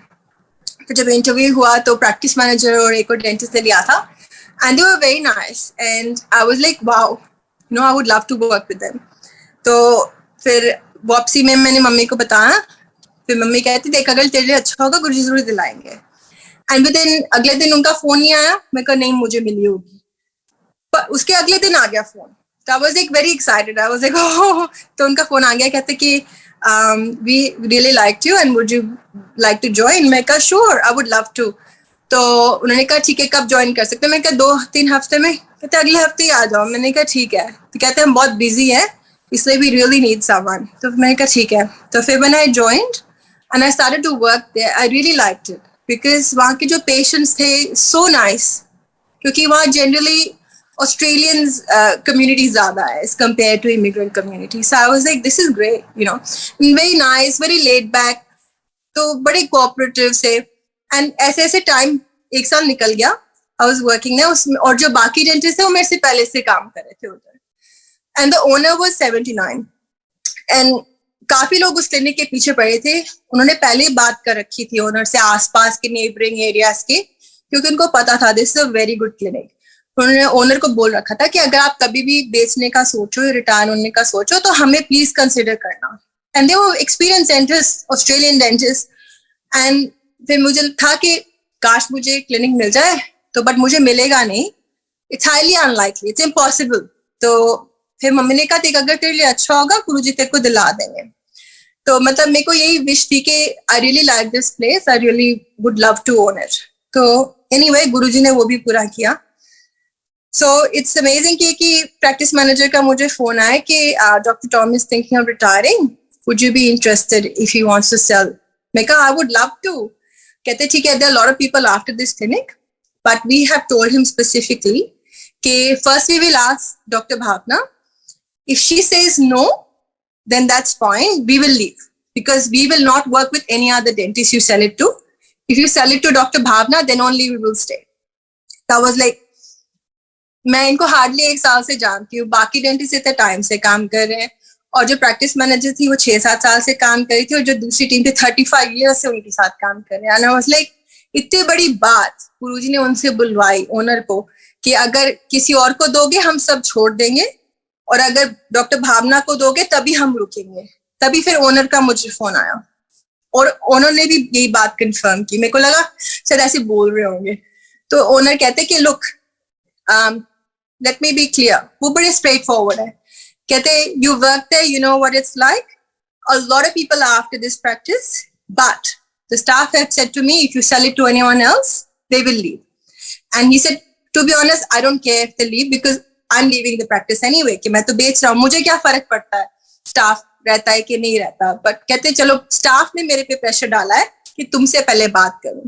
तो जब इंटरव्यू हुआ तो प्रैक्टिस मैनेजर और एक और डेंटिस्ट ने लिया था, and they were very nice, and I was like wow I would love to work with them. तो फिर वापसी में मैंने मम्मी को बताया. फिर मम्मी कहती देख अगर तेरे लिए अच्छा होगा गुरुजी जरूर दिलाएंगे. एंड विद इन अगले दिन उनका फोन नहीं आया. मैं कहा नहीं मुझे मिली होगी, पर उसके अगले दिन आ गया फोन. तो I was like very excited. I was like oh. तो उनका फोन आ गया, कहते कि we really liked you and would you like to join. मैं कहा sure I would love to. तो उन्होंने कहा ठीक है कब ज्वाइन कर सकते हैं. मैं कहा 2-3 हफ्ते में. कहते अगले हफ्ते ही आ जाओ. मैंने कहा ठीक है. तो कहते हम बहुत बिजी है इसलिए वी रियली नीड समवन. तो मैंने कहा ठीक है. तो फिर when I joined and I started to work there, I really liked it, because वहाँ के जो पेशेंट्स थे सो नाइस, क्योंकि वहाँ जनरली Australians community ज़्यादा है as compared to immigrant community. So I was like, this is great, very nice, very laid back. तो बड़े cooperative से, and ऐसे टाइम 1 साल निकल गया. I was working there, उसमें और जो बाकी डेंटिस्ट थे वो मेरे से पहले से काम कर रहे थे उधर. And the owner was 79. And काफी लोग उस क्लिनिक के पीछे पड़े थे. उन्होंने पहले ही बात कर रखी थी ओनर से, आसपास के नेबरिंग एरियाज के, क्योंकि उनको पता था this is a very good clinic. उन्होंने ओनर को बोल रखा था कि अगर आप कभी भी बेचने का सोचो, रिटायर होने का सोचो, तो हमें प्लीज कंसिडर करना. And they were experience dentist, Australian dentist. And फिर मुझे था कि काश मुझे क्लिनिक मिल जाए, तो बट मुझे मिलेगा नहीं. It's highly unlikely, it's impossible. तो फिर मम्मी ने कहा देख अगर तेरे लिए अच्छा होगा गुरुजी तेरे को दिला देंगे. तो मतलब मेरे को यही विश थी कि I really like this place, I really would love to own it. तो एनीवे गुरुजी ने वो भी पूरा किया. So it's amazing कि प्रैक्टिस मैनेजर का मुझे फोन आया कि doctor Tom is thinking of retiring, would you be interested if he wants to sell. मैं कहा आई वुड लव टू. कहते ठीक है, there are lot of people after this clinic, but we have told him specifically कि first we will ask doctor Bhavana, if she says no then that's fine, we will leave, because we will not work with any other dentist you sell it to. If you sell it to Dr. Bhavna, then only we will stay. So I was like, मैं इनको hardly 1 साल से जानती हूँ, बाकी dentist इतने time से काम कर रहे हैं, और जो प्रैक्टिस मैनेजर थी वो 6-7 साल से काम कर रही थी, और जो दूसरी टीम थी 35 ईयर्स से उनके साथ काम कर रहे हैं. And I was like, इतनी बड़ी बात गुरुजी ने उनसे बुलवाई ओनर को कि अगर किसी और को दोगे हम सब छोड़ देंगे, और अगर डॉक्टर भावना को दोगे तभी हम रुकेंगे. तभी फिर ओनर का मुझे फोन आया, और ओनर ने भी यही बात कंफर्म की. मेरे को लगा शायद ऐसे बोल रहे होंगे. तो ओनर कहते कि look, let me be clear, वो बड़े स्ट्रेट फॉरवर्ड है. कहते you work there, you know what it's like. A lot of people are after this practice, but the staff have said to me, if you sell it to anyone else, they will leave. And he said, to be honest, I don't care if they leave because I'm leaving the practice anyway. कि मैं तो बेच रहा हूँ, मुझे क्या फर्क पड़ता है स्टाफ रहता है कि नहीं रहता. बट कहते चलो स्टाफ ने मेरे पे प्रेशर डाला है कि तुमसे पहले बात करूं,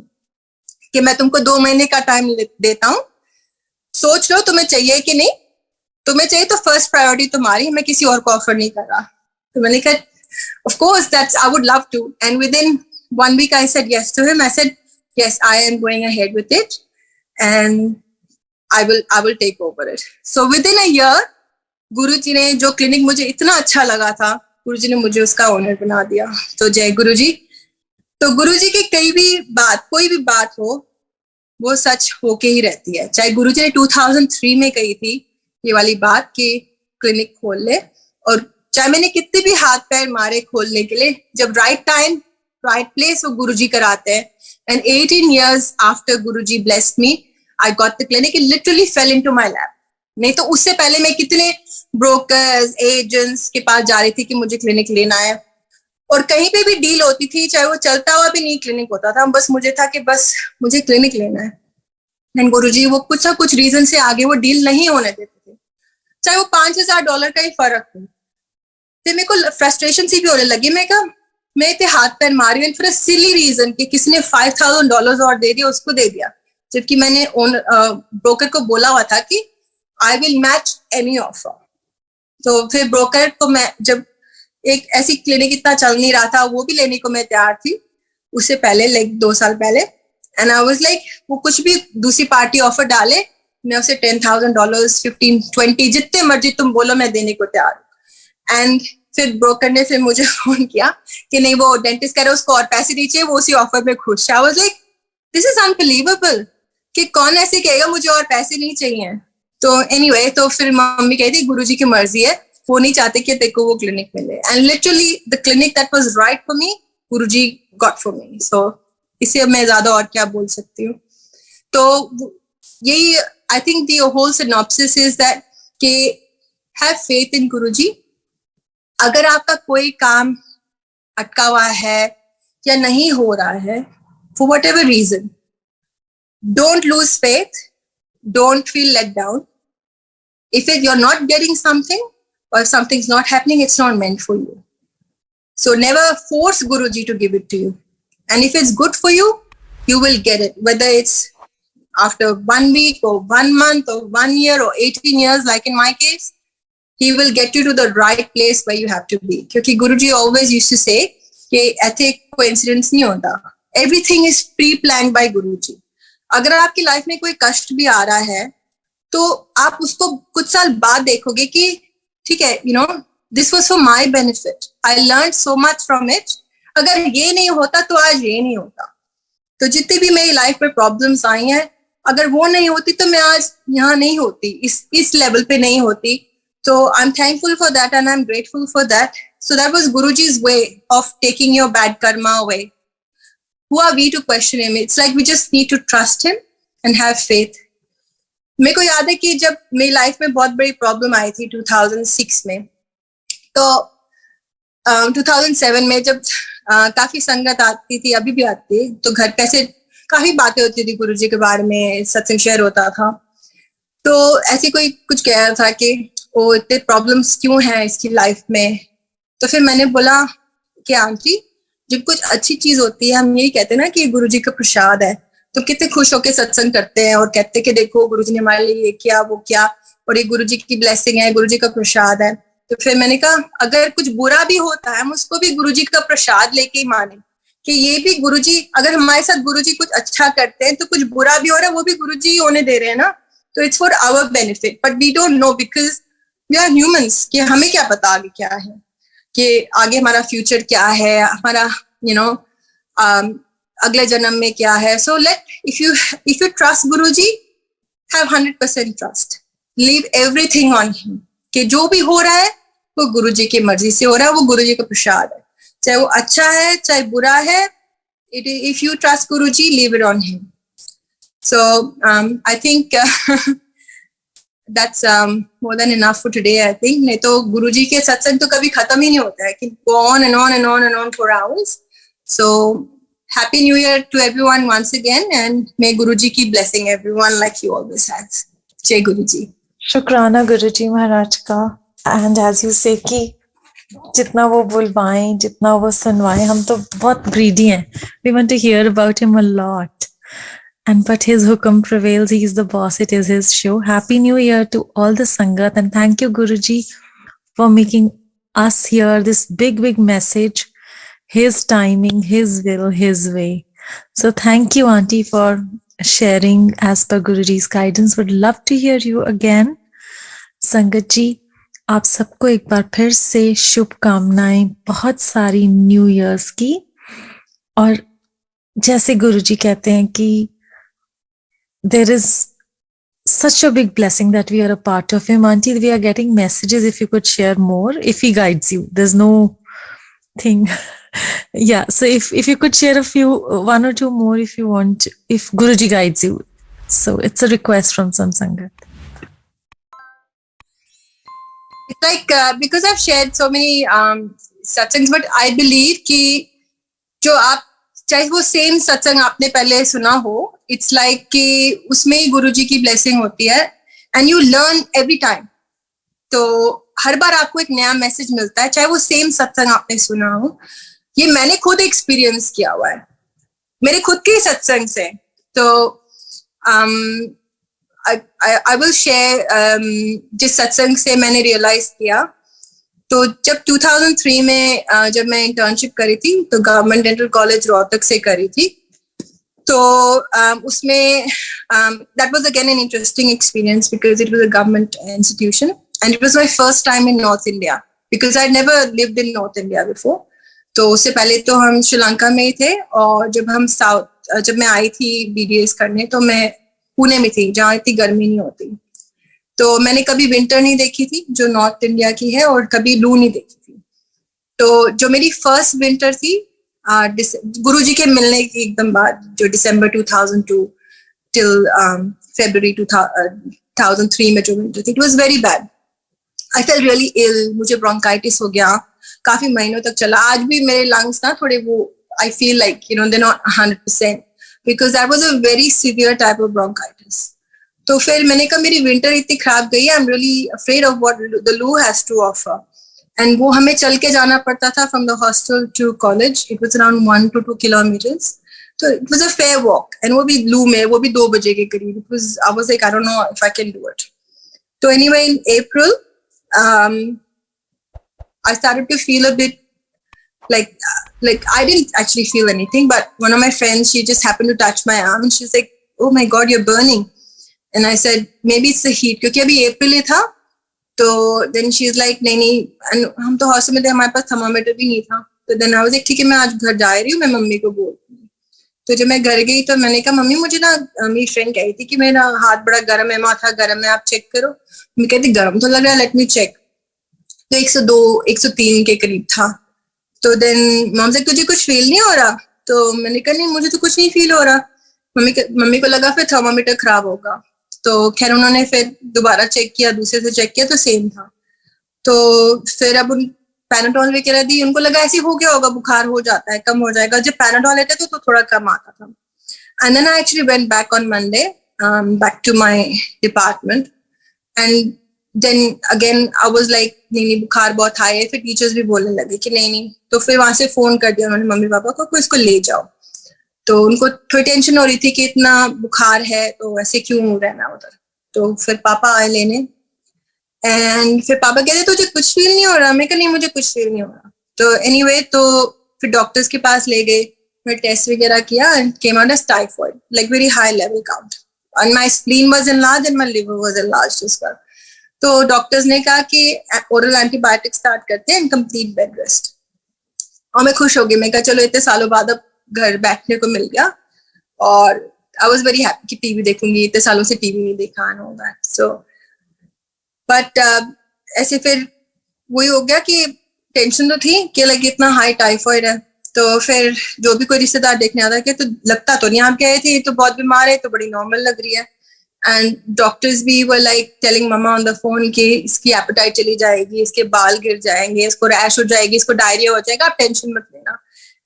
कि मैं तुमको 2 महीने का टाइम देता हूं, सोच लो तुम्हें चाहिए कि नहीं. तुम्हें चाहिए तो फर्स्ट प्रायोरिटी तुम्हारी, मैं किसी और को ऑफर नहीं कर रहा. तो मैंने कहा of course that's I would love to. And within 1 week I said yes to him. I said yes, I am going ahead with it and I will take over it. So within a year गुरुजी ने जो clinic मुझे इतना अच्छा लगा था, गुरुजी ने मुझे उसका ओनर बना दिया. तो जय गुरुजी. तो गुरुजी की कोई भी बात हो वो सच होके ही रहती है. चाहे गुरुजी ने 2003 में कही थी ये वाली बात कि क्लिनिक खोल ले, और चाहे मैंने कितने भी हाथ पैर मारे खोलने के लिए, जब राइट टाइम राइट प्लेस वो गुरुजी कराते हैं. And 18 years after Guruji blessed me, I got the clinic. It literally fell into my lap. नहीं तो उससे पहले मैं कितने ब्रोकर्स एजेंट्स के पास जा रही थी कि मुझे क्लिनिक लेना है, और कहीं पे भी डील होती थी, चाहे वो चलता हुआ भी नहीं क्लिनिक होता था, बस मुझे था कि बस मुझे क्लिनिक लेना है. एंड गुरुजी वो कुछ ना कुछ रीजन से आगे वो डील नहीं होने देते थे, चाहे वो $5,000 का ही फर्क हो. फिर मेरे को फ्रस्ट्रेशन सी भी होने लगी. मैं कहा मैं इतने हाथ पैर मारी हूँ फॉर अ सिली रीजन कि किसी ने $5,000 और दे दिया, उसको दे दिया, जबकि मैंने ब्रोकर को बोला हुआ था कि I will match any offer. तो फिर ब्रोकर को मैं जब एक ऐसी क्लिनिक इतना चल नहीं रहा था, वो भी लेने को मैं तैयार थी उससे पहले, लाइक 2 साल पहले. एंड आई वाज लाइक वो कुछ भी दूसरी पार्टी ऑफर डाले, मैं उसे $10,000 15 20 जितने मर्जी तुम बोलो मैं देने को तैयार हूँ. एंड फिर ब्रोकर ने फिर मुझे फोन किया कि नहीं वो डेंटिस्ट कह रहे उसको और पैसे दीजिए, वो उसी ऑफर में खुश. आई was like this is unbelievable कि कौन ऐसे कहेगा मुझे और पैसे नहीं चाहिए. तो एनीवे तो फिर मम्मी कहती गुरुजी की मर्जी है, वो नहीं चाहते कि तेरे को वो क्लिनिक मिले. And literally the clinic that was right for me, Guruji got for me. So इससे अब मैं ज्यादा और क्या बोल सकती हूँ. तो यही I think the whole synopsis is that कि हैव फेथ इन गुरुजी. अगर आपका कोई काम अटका हुआ है या नहीं हो रहा है for whatever reason, don't lose faith, don't feel let down. If you're not getting something or something's not happening, it's not meant for you. So never force Guruji to give it to you. And if it's good for you, you will get it. Whether it's after 1 week or 1 month or 1 year or 18 years, like in my case, he will get you to the right place where you have to be. Because Guruji always used to say कि ऐसे coincidence नहीं होता. Everything is pre-planned by Guruji. अगर आपकी life में कोई कष्ट भी आ रहा है तो आप उसको कुछ साल बाद देखोगे कि ठीक है, you know this was for my benefit, I learn so much from it. अगर ये नहीं होता तो आज ये नहीं होता. तो जितनी भी मेरी लाइफ में प्रॉब्लम्स आई हैं, अगर वो नहीं होती तो मैं आज यहाँ नहीं होती, इस लेवल पे नहीं होती. तो I am thankful for that and I am grateful for that. So that was Guruji's way of taking your bad karma away. Who are we to question him? It's like we just need to trust him and have faith. मेरे को याद है कि जब मेरी life में बहुत बड़ी प्रॉब्लम आई थी 2006 में, तो 2007 में जब काफी संगत आती थी, अभी भी आती है, तो घर पे ऐसे काफी बातें होती थी गुरुजी के बारे में, सत्संग शेयर होता था. तो ऐसे कोई कुछ कह रहा था कि वो इतने प्रॉब्लम्स क्यों हैं इसकी लाइफ में. तो फिर मैंने बोला कि आंटी जब कुछ अच्छी चीज होती है हम यही कहते हैं ना कि गुरुजी का प्रसाद है, तो कितने खुश होकर सत्संग करते हैं और कहते हैं कि देखो गुरुजी ने हमारे लिए ये किया वो किया, और ये गुरुजी की ब्लेसिंग है, गुरुजी का प्रसाद है. तो फिर मैंने कहा अगर कुछ बुरा भी होता है हम उसको भी गुरुजी का प्रसाद लेके ही माने कि ये भी गुरुजी, अगर हमारे साथ गुरुजी कुछ अच्छा करते हैं तो कुछ बुरा भी हो रहा है वो भी गुरुजी ही होने दे रहे हैं ना. तो it's for our benefit, but we don't know because we are humans, कि हमें क्या पता आगे क्या है, कि आगे हमारा फ्यूचर क्या है, हमारा अगले जन्म में क्या है. सो if you trust Guruji, have 100% trust. Leave everything on him. कि जो भी हो रहा है वो गुरुजी की मर्जी से हो रहा है, वो गुरुजी का प्रसाद है, चाहे वो अच्छा है चाहे बुरा है. If you trust Guruji, leave it on him. So I think that's more than enough for today, I think. नहीं तो गुरुजी के सत्संग तो कभी खत्म ही नहीं होता है कि go on and on and on and on for hours. So happy new year to everyone once again, and may Guruji keep blessing everyone like he always has. Jai Guruji. शुक्राना गुरुजी महाराज का. And as you say कि जितना वो बुलवाएं, जितना वो सुनवाएं, हम तो बहुत greedy हैं. We want to hear about him a lot. And but his hukam prevails. He is the boss. It is his show. Happy New Year to all the Sangat, and thank you, Guruji, for making us hear this big, big message. His timing, His will, His way. So thank you, Auntie, for sharing as per Guruji's guidance. Would love to hear you again. Sangat ji, आप सबको एक बार फिर से शुभकामनाएं, बहुत सारी new years की. और जैसे गुरुजी कहते हैं कि there is such a big blessing that we are a part of him. Auntie, we are getting messages. If you could share more, if he guides you, there's no thing. Yeah, so if you could share a few, one or two more if you want, if Guruji guides you. So it's a request from some Sangat. It's like because I've shared so many satsangs, but I believe कि जो आप चाहे वो same सत्संग आपने पहले सुना हो, इट्स लाइक कि उसमें ही गुरुजी की ब्लेसिंग होती है, and you learn every time. तो हर बार आपको एक नया मैसेज मिलता है, चाहे वो सेम सत्संग आपने सुना हो. ये मैंने खुद एक्सपीरियंस किया हुआ है मेरे खुद के सत्संग से. तो आई विल शेयर जिस सत्संग से मैंने रियलाइज किया. तो जब 2003 में जब मैं इंटर्नशिप करी थी, तो गवर्नमेंट डेंटल कॉलेज रोहतक से करी थी. तो उसमें that was again an interesting experience because it was a government institution and it was my first time in north India because I never lived in north India before. तो उससे पहले तो हम श्रीलंका में ही थे, और जब मैं आई थी BDS करने, तो मैं पुणे में थी जहाँ इतनी गर्मी नहीं होती. तो मैंने कभी विंटर नहीं देखी थी जो नॉर्थ इंडिया की है, और कभी लू नहीं देखी थी. तो जो मेरी फर्स्ट विंटर थी गुरुजी के मिलने के एकदम बाद, जो दिसंबर 2002 टिल February 2003 में जो विंटर थी, it was very bad. I felt really ill. मुझे ब्रोंकाइटिस हो गया, काफी महीनों तक चला. आज भी मेरे लंग्स ना थोड़े वो, I feel like they're not 100% because that was a very severe type of bronchitis. तो फिर मैंने कहा मेरी विंटर इतनी खराब गई है, I am really afraid of what the loo has to offer. And वो हमें चल के जाना पड़ता था from the hostel to college. It was around 1 to 2 kilometers. तो it was a fair walk, and वो भी लू में, वो भी 2 बजे के करीब. It was, I was like I don't know if I can do it. तो anyway in April I started to feel a bit like I didn't actually feel anything, but one of my friends, she just happened to touch my arm and she's like, oh my god, you're burning. And I said maybe it's the heat, क्योंकि अभी अप्रैल ही था. तो then she's like नहीं, and हम तो hostel में थे, हमारे पास थर्मामीटर भी नहीं था. तो then I was like ठीक है, मैं आज घर जा रही हूँ, मैं मम्मी को बोलती हूँ. तो जब मैं घर गई तो मैंने कहा मम्मी मुझे ना, मेरी फ्रेंड कह रही थी कि मेरा हाथ बड़ा गर्म है, माथा गर्म है, आप चेक करो. मैं कहती गर्म तो लग रहा है, लेट मी चेक. तो 102 103 के करीब था. तो देन मॉम से तुझे कुछ फील नहीं हो रहा? तो मैंने कहा नहीं मुझे तो कुछ नहीं फील हो रहा. मम्मी को लगा फिर थर्मामीटर खराब होगा. तो खैर उन्होंने फिर दोबारा चेक किया, दूसरे से चेक किया तो सेम था. तो फिर अब उन पैनाडोल वगैरह दी, उनको लगा ऐसे हो गया होगा, बुखार हो जाता है, कम हो जाएगा. जब पैनाडोल लेते तो थोड़ा कम आता था. And then I actually went back on Monday back to my department, and then again I was like नहीं बुखार बहुत हाई है. फिर टीचर्स भी बोलने लगे कि नहीं. तो फिर वहां से फोन कर दिया उन्होंने मम्मी पापा को इसको ले जाओ. तो उनको थोड़ी टेंशन हो रही थी कि इतना बुखार है तो ऐसे क्यों रहना उधर. तो फिर पापा आए लेने, एंड फिर पापा कहते तुझे कुछ फील नहीं हो रहा? मैं कहा नहीं मुझे कुछ फील नहीं हो रहा. तो एनीवे तो फिर डॉक्टर्स के पास ले गए, मैं टेस्ट वगैरह किया and came out as typhoid, like very high level count, and my spleen was enlarged and my liver was enlarged as well. तो डॉक्टर्स ने कहा कि ओरल एंटीबायोटिक स्टार्ट करते हैं एंड कंप्लीट बेड रेस्ट. और मैं खुश हो गई, मैं कहा चलो इतने सालों बाद अब घर बैठने को मिल गया. और आई वाज वेरी हैप्पी कि टीवी देखूंगी, इतने सालों से टीवी नहीं देखा and all that. So but ऐसे फिर वही हो गया कि टेंशन तो थी कि लाइक इतना हाई टाइफॉइड है. तो फिर जो भी कोई रिश्तेदार देखने आता है कि तो लगता तो नहीं आप गए थे, तो बहुत बीमार है, तो बड़ी नॉर्मल लग रही है. एंड डॉक्टर्स भी वर लाइक टेलिंग मम्मा ऑन द फोन कि इसकी एपेटाइट चली जाएगी, इसके बाल गिर जाएंगे, इसको रैश हो जाएगी, इसको डायरिया हो जाएगा, आप टेंशन मत लेना।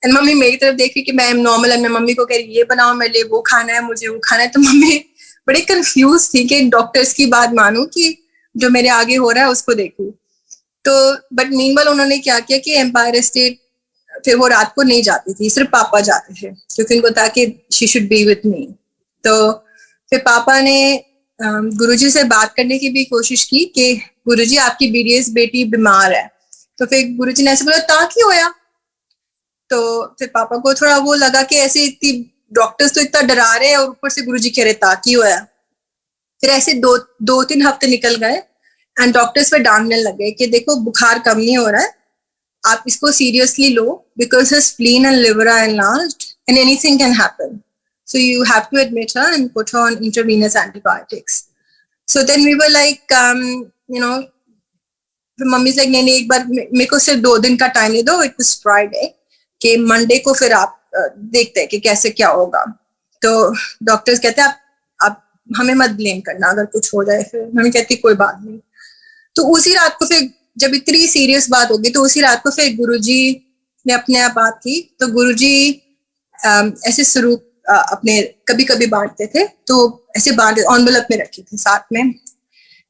एंड मम्मी मेरी तरफ देख रही कि मैं नॉर्मल है, मैं मम्मी को कह रही ये बनाओ मेरे लिए, वो खाना है, मुझे वो खाना है। तो मम्मी बड़ी कंफ्यूज थी कि डॉक्टर्स की बात मानूं कि जो मेरे आगे हो रहा है उसको देखूं। तो बट मीनवाइल उन्होंने क्या किया कि एम्पायर स्टेट फिर वो रात को नहीं जाती थी, सिर्फ पापा जाते थे क्योंकि उनको था कि she should be with me. तो फिर पापा ने गुरुजी से बात करने की भी कोशिश की कि गुरुजी आपकी बीडीएस बेटी बीमार है। तो फिर गुरुजी ने ऐसे बोला ता की होया। तो फिर पापा को थोड़ा वो लगा कि ऐसे इतनी डॉक्टर्स तो इतना डरा रहे हैं और ऊपर से गुरुजी कह रहे ता की होया। फिर ऐसे 2-3 हफ्ते निकल गए एंड डॉक्टर्स पे डांटने लगे कि देखो बुखार कम नहीं हो रहा है, आप इसको सीरियसली लो because his spleen and liver are enlarged and anything can happen, so you have to admit her and put her on intravenous antibiotics. So then we were like mummy से नहीं एक बार मेरे को सिर्फ 2 दिन का टाइम दे दो, इट वाज फ्राइडे, कि मंडे को फिर आप देखते हैं कि कैसे क्या होगा। तो डॉक्टर्स कहते हैं आप हमें मत ब्लेम करना अगर कुछ हो जाए। फिर मम्मी कहती कोई बात नहीं। तो उसी रात को फिर जब इतनी सीरियस बात होगी तो उसी रात को फिर गुरुजी ने अपने आप बात की। तो गुरुजी ऐसे स्वरूप अपने कभी कभी बांटते थे, तो ऐसे बांट एनवेलप में रखे थे साथ में।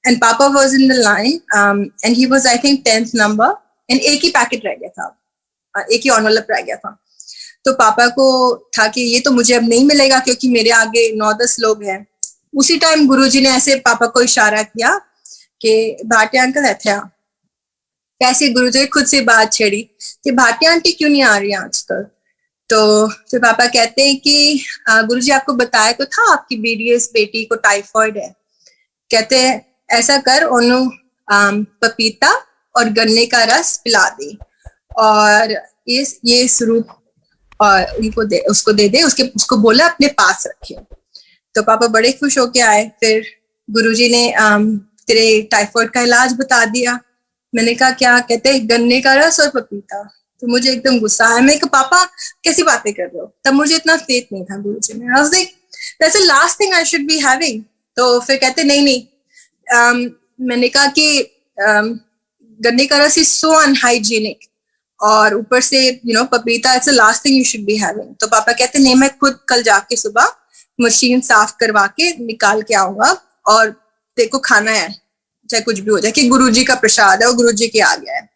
एंड पापा was in the line and he was I think 10th number and एक ही पैकेट रह गया था, एक ही एनवेलप रह गया था। तो पापा को था कि ये तो मुझे अब नहीं मिलेगा क्योंकि मेरे आगे 9-10 लोग हैं। उसी टाइम गुरुजी ने ऐसे पापा को इशारा किया कि भाटिया अंकल है थे। कैसे गुरुजी खुद से बात छेड़ी कि भाटिया आंटी क्यों नहीं आ रही आजकल। तो फिर पापा कहते हैं कि गुरुजी आपको बताया तो था आपकी बीडीएस बेटी को टाइफाइड है। कहते हैं ऐसा कर ओनू पपीता और गन्ने का रस पिला दे और ये स्वरूप उनको दे, उसको दे दे, उसको बोला अपने पास रखे। तो पापा बड़े खुश होके आए। फिर गुरुजी ने तेरे टाइफाइड का इलाज बता दिया। मैंने कहा क्या? कहते गन्ने का रस और पपीता। तो मुझे एकदम गुस्सा आया। मैं कहा पापा कैसी बातें कर रहे हो? तब मुझे इतना फेथ नहीं था गुरुजी में। आई was like that's the last thing I should be having. तो फिर कहते नहीं मैंने कहा कि गन्ने का रस इज सो अनहाइजीनिक और ऊपर से पपीता it's the last thing you should be having. तो पापा कहते नहीं मैं खुद कल जाके सुबह मशीन साफ करवा के निकाल के आऊंगा और तेको खाना है चाहे कुछ भी हो जाए, कि गुरुजी का प्रसाद है और गुरुजी के आ गया है।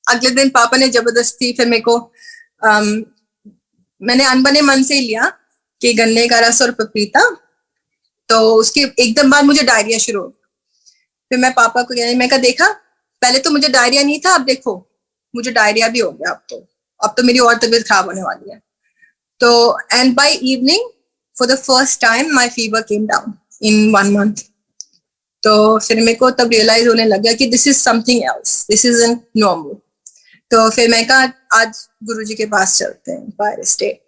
अगले दिन पापा ने जबरदस्ती फिर मेरे को मैंने अनबने मन से ही लिया कि गन्ने का रस और पपीता। तो उसके एकदम बाद मुझे डायरिया शुरू हो गया। फिर मैं पापा को कहने मैं कहा देखा पहले तो मुझे डायरिया नहीं था, अब देखो मुझे डायरिया भी हो गया। अब तो मेरी और तबीयत खराब होने वाली है। तो and by evening for the first time my fever came down in 1 month। तो फिर मेरे को तब रियलाइज होने लग गया कि this is something else, this isn't normal. तो फिर मैं कहा आज गुरुजी के पास चलते हैं एम्पायर स्टेट।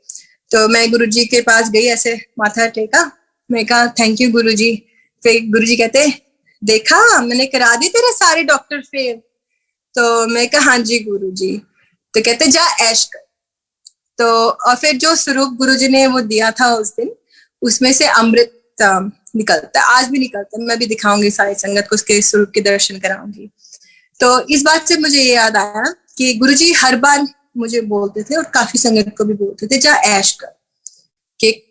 तो मैं गुरुजी के पास गई, ऐसे माथा टेका, मैं कहा थैंक यू गुरुजी। फिर गुरुजी कहते देखा मैंने करा दी तेरे सारे डॉक्टर फेल। तो मैं कहा हाँ जी गुरुजी। तो कहते जा ऐश कर। तो और फिर जो स्वरूप गुरुजी ने वो दिया था उस दिन, उसमें से अमृत निकलता है, आज भी निकलता है। मैं भी दिखाऊंगी सारी संगत को, उसके स्वरूप के दर्शन कराऊंगी। तो इस बात से मुझे ये याद आया कि गुरुजी हर बार मुझे बोलते थे और काफी संगत को भी बोलते थे जा ऐश कर, कि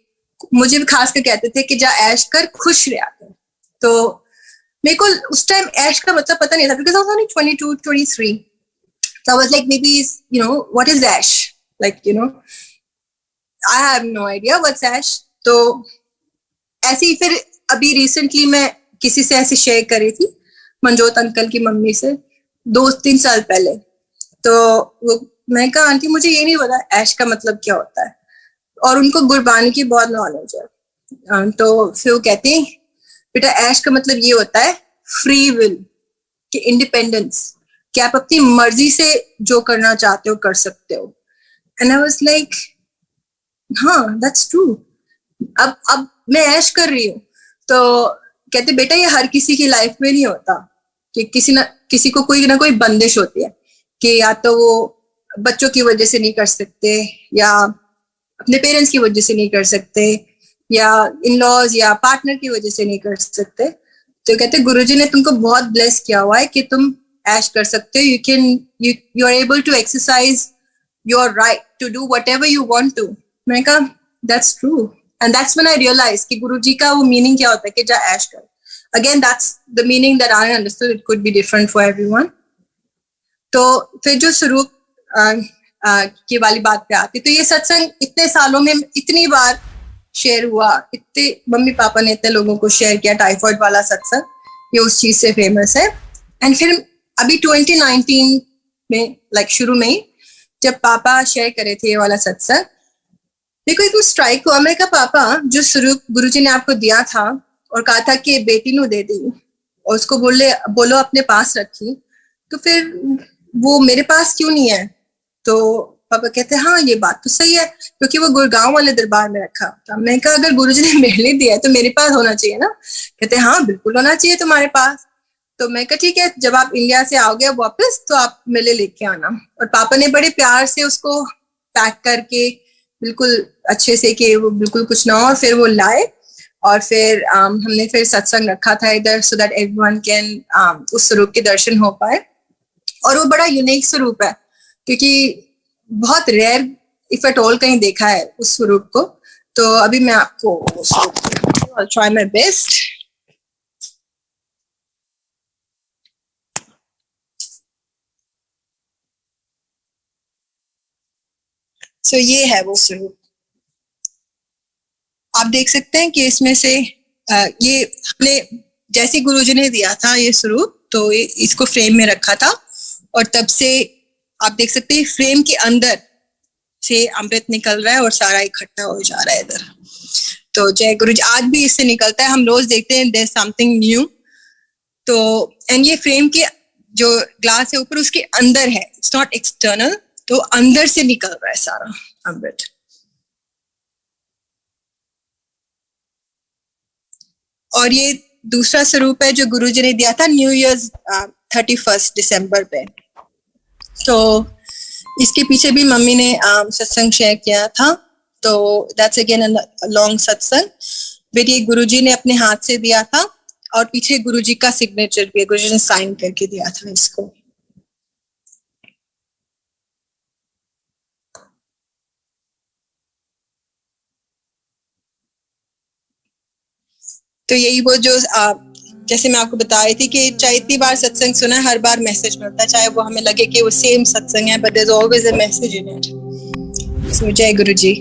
मुझे भी खास कर कहते थे कि जा ऐश कर, खुश रहा कर। तो मेरे को उस टाइम ऐश का मतलब पता नहीं था because I was only 22, 23। So I was like, maybe, what is ash? Like, I have no idea what's ash. तो ऐसे ही फिर अभी रिसेंटली मैं किसी से ऐसे शेयर करी थी, मनजोत अंकल की मम्मी से 2-3 साल पहले। तो वो मैं कहा आंटी मुझे ये नहीं पता ऐश का मतलब क्या होता है, और उनको गुरबानी की बहुत नॉलेज है। तो फिर वो कहती बेटा ऐश का मतलब ये होता है फ्री विल, कि इंडिपेंडेंस, कि आप अपनी मर्जी से जो करना चाहते हो कर सकते हो। एंड आई वाज लाइक हाँ दैट्स ट्रू। अब मैं ऐश कर रही हूँ। तो कहते बेटा ये हर किसी की लाइफ में नहीं होता, कि किसी को कोई ना कोई बंदिश होती है, कि या तो वो बच्चों की वजह से नहीं कर सकते या अपने पेरेंट्स की वजह से नहीं कर सकते या इन लॉज या पार्टनर की वजह से नहीं कर सकते, तो कहते गुरुजी ने तुमको बहुत ब्लेस किया हुआ है कि तुम ऐश कर सकते हो, you are able to exercise your right to do whatever you want to. मैंने कहा that's true, and that's when I realize कि गुरुजी का वो मीनिंग क्या होता है कि जा ऐश कर। Again that's the meaning that I understood, it could be different for everyone. तो फिर जो स्वरूप की वाली बात पे आती, तो ये सत्संग इतने सालों में इतनी बार शेयर हुआ, इतने मम्मी पापा ने इतने लोगों को शेयर किया, टाइफॉइड वाला सत्संग, ये उस चीज से फेमस है। एंड फिर अभी 2019 में लाइक शुरू में ही जब पापा शेयर करे थे ये वाला सत्संग, देखो एक स्ट्राइक हुआ। मैं कहा पापा, जो स्वरूप गुरुजी ने आपको दिया था और कहा था कि बेटी नु दे दी और उसको बोलो अपने पास रखी, तो फिर वो मेरे पास क्यों नहीं है? तो पापा कहते हाँ ये बात तो सही है, क्योंकि वो गुड़गांव वाले दरबार में रखा था। मैंने कहा अगर गुरुजी ने मेरे लिए दिया है तो मेरे पास होना चाहिए ना। कहते हाँ बिल्कुल होना चाहिए तुम्हारे पास। तो मैं कहा ठीक है, जब आप इंडिया से आओगे वापस तो आप मेरे लिए लेके आना। और पापा ने बड़े प्यार से उसको पैक करके बिल्कुल अच्छे से कि वो बिल्कुल कुछ ना हो, और फिर वो लाए। और फिर हमने फिर सत्संग रखा था इधर, सो दैट एवरीवन कैन उस स्वरूप के दर्शन हो पाए। और वो बड़ा यूनिक स्वरूप है, क्योंकि बहुत रेयर इफ एट ऑल कहीं देखा है उस स्वरूप को। तो अभी मैं आपको I'll try my best. So ये है वो स्वरूप, आप देख सकते हैं कि इसमें से ये हमने जैसे गुरुजी ने दिया था ये स्वरूप, तो इसको फ्रेम में रखा था। और तब से आप देख सकते हैं फ्रेम के अंदर से अमृत निकल रहा है और सारा इकट्ठा हो जा रहा है इधर। तो जय गुरुजी आज भी इससे निकलता है, हम रोज देखते हैं देयर समथिंग न्यू। तो एंड ये फ्रेम के जो ग्लास है ऊपर उसके अंदर है, इट्स नॉट एक्सटर्नल, तो अंदर से निकल रहा है सारा अमृत। और ये दूसरा स्वरूप है जो गुरुजी ने दिया था न्यू ईयर्स 31 दिसंबर पे। तो इसके पीछे भी मम्मी ने सत्संग शेयर किया था, तो दैट्स अगेन अ लॉन्ग सत्संग, बट ये गुरुजी ने अपने हाथ से दिया था और पीछे गुरुजी का सिग्नेचर भी, गुरुजी ने साइन करके दिया था इसको। तो यही वो जो जैसे मैं आपको बता रही थी कि चाहे इतनी बार सत्संग सुना, हर बार मैसेज मिलता है, चाहे वो हमें लगे कि वो सेम सत्संग है, but there is always a message in it. So Jai Guruji.